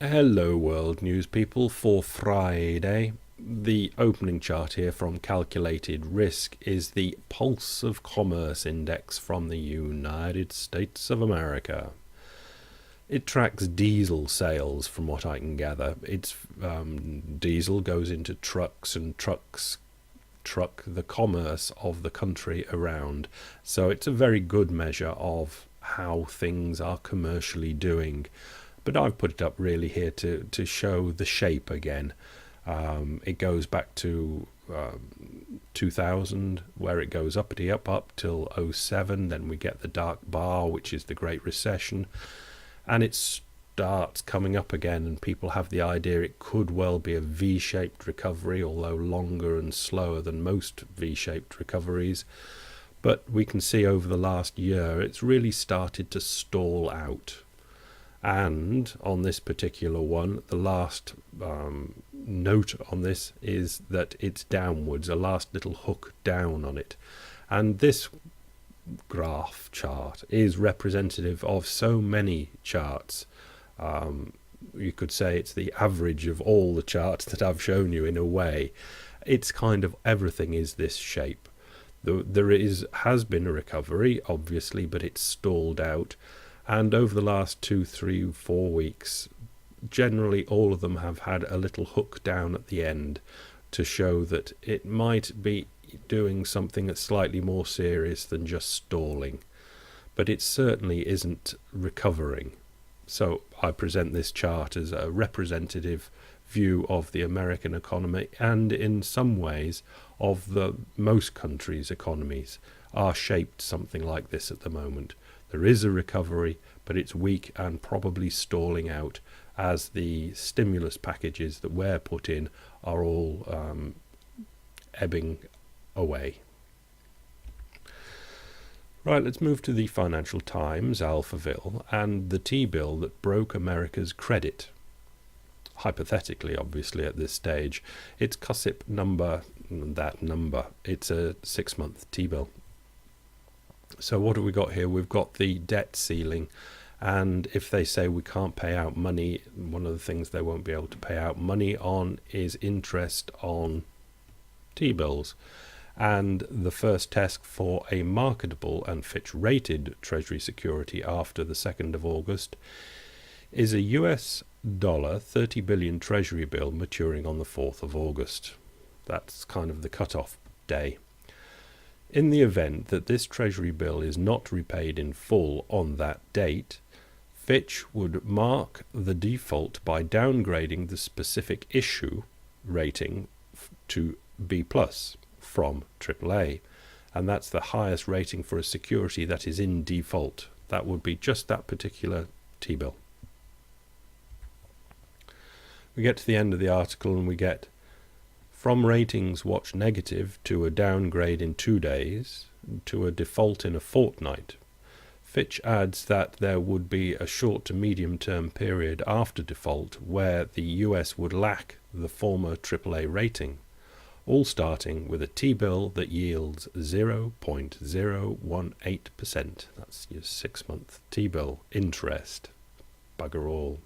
Hello world news people for Friday. The opening chart here from Calculated Risk is the Pulse of Commerce Index from the United States of America. It tracks diesel sales from what I can gather. It's diesel goes into trucks and trucks truck the commerce of the country around. So it's a very good measure of how things are commercially doing. But I've put it up really here to show the shape again. It goes back to 2000, where it goes uppity up till '07. Then we get the dark bar, which is the Great Recession, and it starts coming up again, and people have the idea it could well be a V-shaped recovery, although longer and slower than most V-shaped recoveries. But we can see over the last year it's really started to stall out. And on this particular one, the last note on this is that it's downwards, a last little hook down on it. And this graph chart is representative of so many charts. You could say it's the average of all the charts that I've shown you in a way. It's kind of everything is this shape. There has been a recovery, obviously, but it's stalled out. And over the last 2, 3, 4 weeks, generally all of them have had a little hook down at the end to show that it might be doing something that's slightly more serious than just stalling. But it certainly isn't recovering. So I present this chart as a representative view of the American economy, and in some ways of the most countries' economies are shaped something like this at the moment. There is a recovery, but it's weak and probably stalling out as the stimulus packages that were put in are all ebbing away. Right, let's move to the Financial Times, Alphaville, and the T-bill that broke America's credit. Hypothetically, obviously, at this stage. It's CUSIP number, it's a 6-month T-bill. So what have we got here? We've got the debt ceiling, and if they say we can't pay out money, one of the things they won't be able to pay out money on is interest on T-bills. And the first test for a marketable and Fitch rated Treasury security after the 2nd of August is a US dollar 30 billion Treasury bill maturing on the 4th of August. That's kind of the cutoff day. In the event that this Treasury bill is not repaid in full on that date, Fitch would mark the default by downgrading the specific issue rating to B+ from AAA, and that's the highest rating for a security that is in default. That would be just that particular T-bill. We get to the end of the article and we get from ratings watch negative to a downgrade in 2 days to a default in a fortnight. Fitch adds that there would be a short to medium term period after default where the US would lack the former AAA rating, all starting with a T-bill that yields 0.018%. That's your 6-month T-bill interest. Bugger all.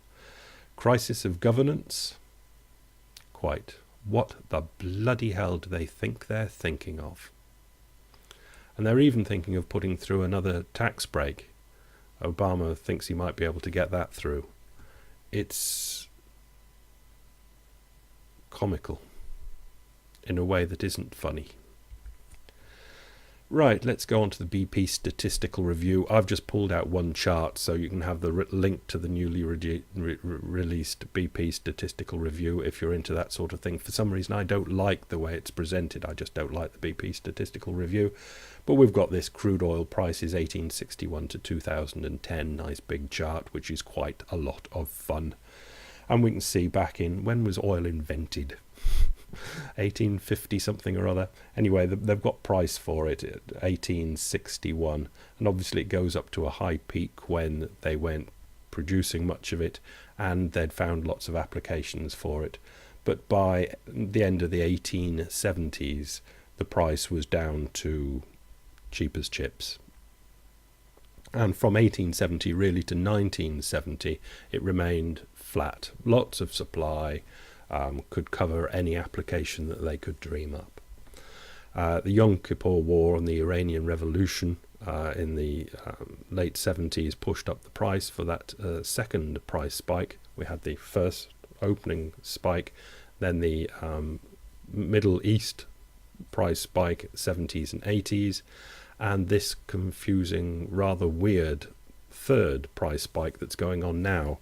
Crisis of governance? Quite. What the bloody hell do they think they're thinking of? And they're even thinking of putting through another tax break. Obama thinks he might be able to get that through. It's comical in a way that isn't funny. Right, let's go on to the BP statistical review. I've just pulled out one chart so you can have the link to the newly released BP statistical review if you're into that sort of thing. For some reason, I don't like the way it's presented. I just don't like the BP statistical review. But we've got this crude oil prices 1861 to 2010, nice big chart, which is quite a lot of fun. And we can see back in, when was oil invented? 1850 something or other. Anyway, they've got price for it at 1861, and obviously it goes up to a high peak when they weren't producing much of it and they'd found lots of applications for it. But by the end of the 1870s, the price was down to cheap as chips. And from 1870 really to 1970, it remained flat. Lots of supply, could cover any application that they could dream up. The Yom Kippur War and the Iranian Revolution in the late 70s pushed up the price for that second price spike. We had the first opening spike, then the Middle East price spike, 70s and 80s, and this confusing, rather weird third price spike that's going on now,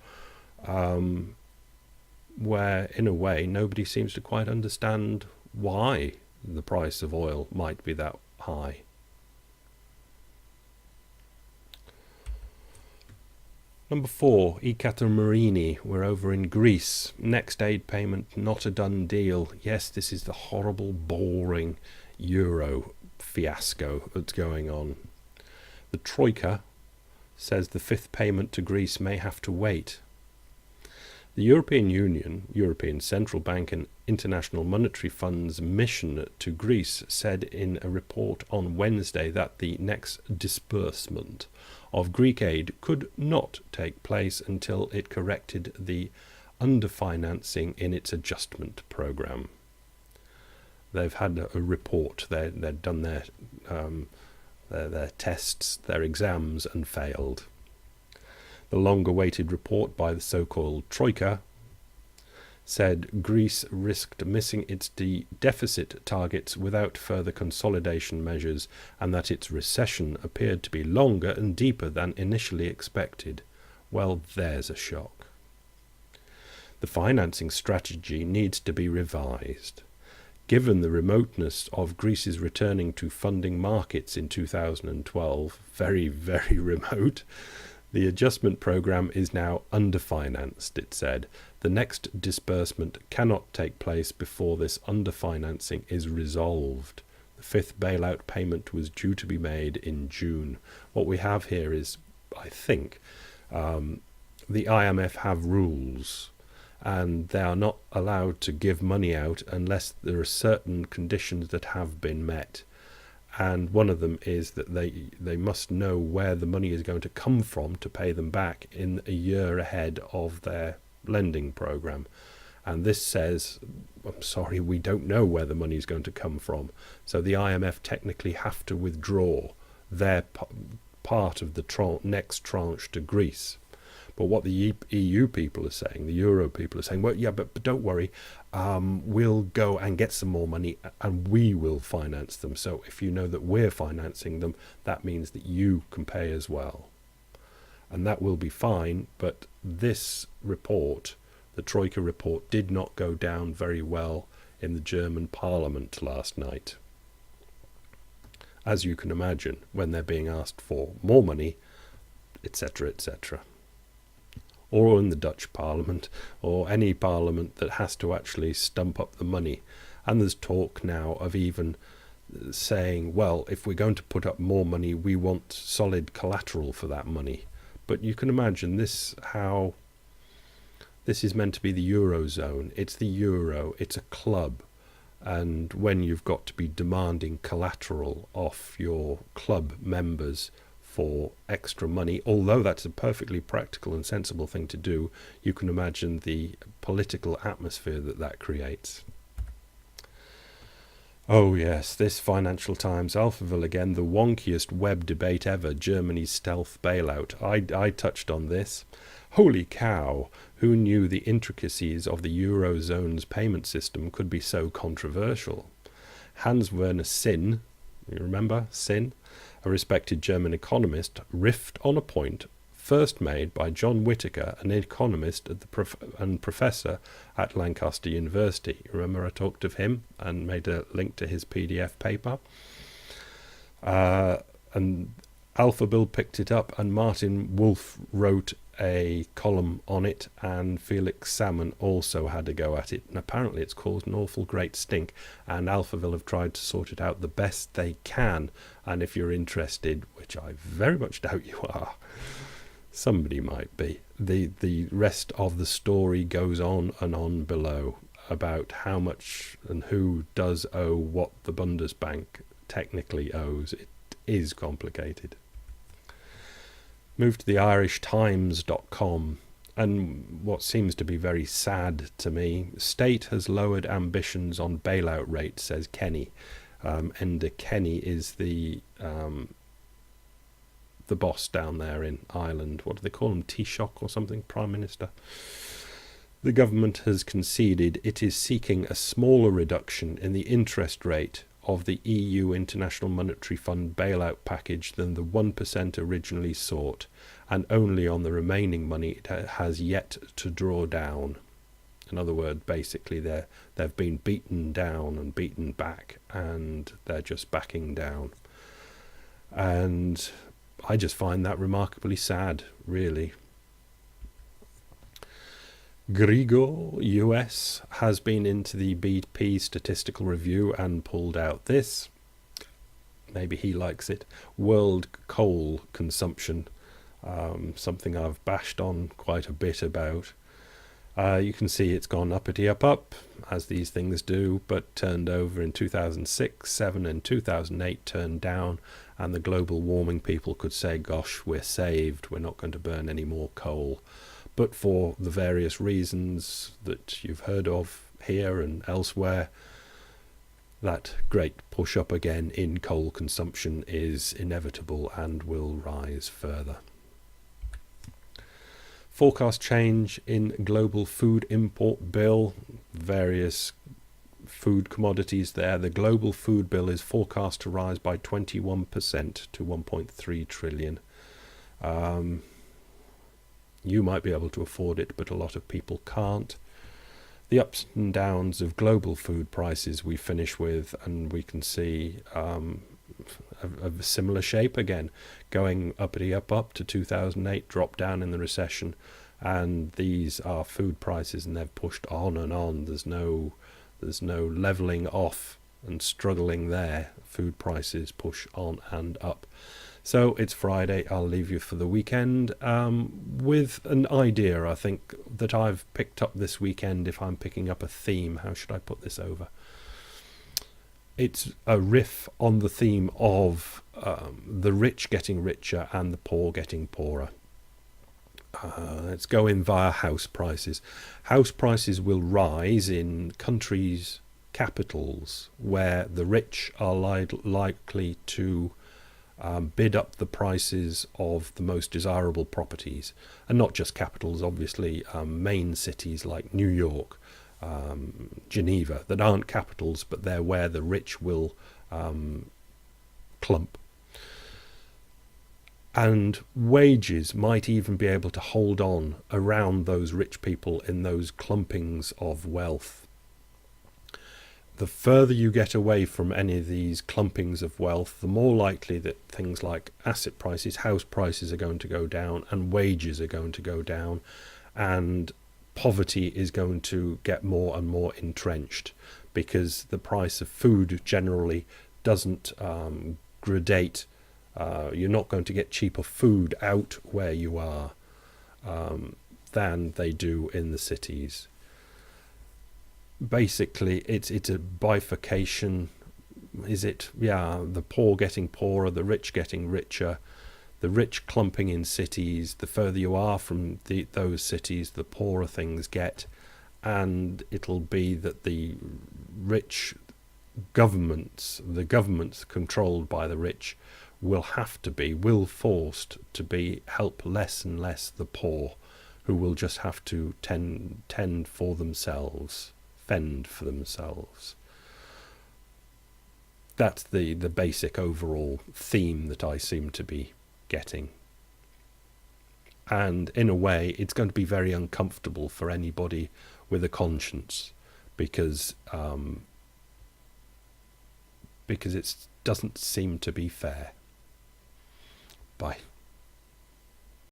where in a way nobody seems to quite understand why the price of oil might be that high. Number 4, Ekaterini. We're over in Greece. Next aid payment, not a done deal. Yes, this is the horrible, boring euro fiasco that's going on. The Troika says the fifth payment to Greece may have to wait. The European Union, European Central Bank and International Monetary Fund's mission to Greece said in a report on Wednesday that the next disbursement of Greek aid could not take place until it corrected the underfinancing in its adjustment programme. They've had a report, they've done their tests, their exams, and failed. The long-awaited report by the so-called Troika said Greece risked missing its deficit targets without further consolidation measures, and that its recession appeared to be longer and deeper than initially expected. Well, there's a shock. The financing strategy needs to be revised. Given the remoteness of Greece's returning to funding markets in 2012, very, very remote, the adjustment programme is now underfinanced, it said. The next disbursement cannot take place before this underfinancing is resolved. The fifth bailout payment was due to be made in June. What we have here is, I think, the IMF have rules, and they are not allowed to give money out unless there are certain conditions that have been met. And one of them is that they must know where the money is going to come from to pay them back in a year ahead of their lending program. And this says, I'm sorry, we don't know where the money is going to come from. So the IMF technically have to withdraw their part of the next tranche to Greece. But what the EU people are saying, the Euro people are saying, well, yeah, but don't worry, we'll go and get some more money and we will finance them. So if you know that we're financing them, that means that you can pay as well. And that will be fine, but this report, the Troika report, did not go down very well in the German parliament last night. As you can imagine, when they're being asked for more money, etc., etc. Or in the Dutch parliament, or any parliament that has to actually stump up the money. And there's talk now of even saying, well, if we're going to put up more money, we want solid collateral for that money. But you can imagine how this is meant to be the Eurozone. It's the Euro, it's a club. And when you've got to be demanding collateral off your club members for extra money, although that's a perfectly practical and sensible thing to do, you can imagine the political atmosphere that creates. Oh yes, this Financial Times, Alphaville again, the wonkiest web debate ever, Germany's stealth bailout. I touched on this. Holy cow, who knew the intricacies of the Eurozone's payment system could be so controversial? Hans-Werner Sinn, you remember Sinn? A respected German economist, riffed on a point first made by John Whittaker, an economist and professor at Lancaster University. You remember I talked of him and made a link to his PDF paper? And Alphabill picked it up, and Martin Wolf wrote a column on it, and Felix Salmon also had a go at it, and apparently it's caused an awful great stink, and Alphaville have tried to sort it out the best they can. And if you're interested, which I very much doubt you are, somebody might be, the rest of the story goes on and on below about how much and who does owe what the Bundesbank technically owes. It is complicated. Move to the irishtimes.com. And what seems to be very sad to me, state has lowered ambitions on bailout rate, says Kenny. Enda Kenny is the boss down there in Ireland. What do they call him? Taoiseach or something? Prime Minister. The government has conceded it is seeking a smaller reduction in the interest rate of the EU International Monetary Fund bailout package than the 1% originally sought, and only on the remaining money it has yet to draw down. In other words, basically they've been beaten down and beaten back, and they're just backing down. And I just find that remarkably sad, really. Grigo, US, has been into the BP statistical review and pulled out this. Maybe he likes it. World coal consumption, something I've bashed on quite a bit about. You can see it's gone uppity up, as these things do, but turned over in 2006, 7 and 2008 turned down, and the global warming people could say, gosh, we're saved, we're not going to burn any more coal. But for the various reasons that you've heard of here and elsewhere, that great push up again in coal consumption is inevitable and will rise further. Forecast change in global food import bill, various food commodities there. The global food bill is forecast to rise by 21% to 1.3 trillion. You might be able to afford it, but a lot of people can't. The ups and downs of global food prices we finish with, and we can see a similar shape again, going uppity up to 2008, drop down in the recession, and these are food prices, and they've pushed on and on. There's no levelling off and struggling there. Food prices push on and up. So it's Friday. I'll leave you for the weekend with an idea, I think, that I've picked up this weekend. If I'm picking up a theme, how should I put this over? It's a riff on the theme of the rich getting richer and the poor getting poorer. Let's go in via house prices. House prices will rise in countries' capitals where the rich are likely to bid up the prices of the most desirable properties, and not just capitals, obviously, main cities like New York, Geneva, that aren't capitals, but they're where the rich will clump. And wages might even be able to hold on around those rich people in those clumpings of wealth. The further you get away from any of these clumpings of wealth, the more likely that things like asset prices, house prices are going to go down, and wages are going to go down, and poverty is going to get more and more entrenched, because the price of food generally doesn't gradate. You're not going to get cheaper food out where you are than they do in the cities. Basically, it's a bifurcation. Is it? Yeah, the poor getting poorer, the rich getting richer, the rich clumping in cities. The further you are from those cities, the poorer things get, and it'll be that the rich governments, the governments controlled by the rich, will forced to be help less and less the poor, who will just have to tend for themselves. Fend for themselves. That's the basic overall theme that I seem to be getting. And in a way, it's going to be very uncomfortable for anybody with a conscience, because it doesn't seem to be fair. Bye.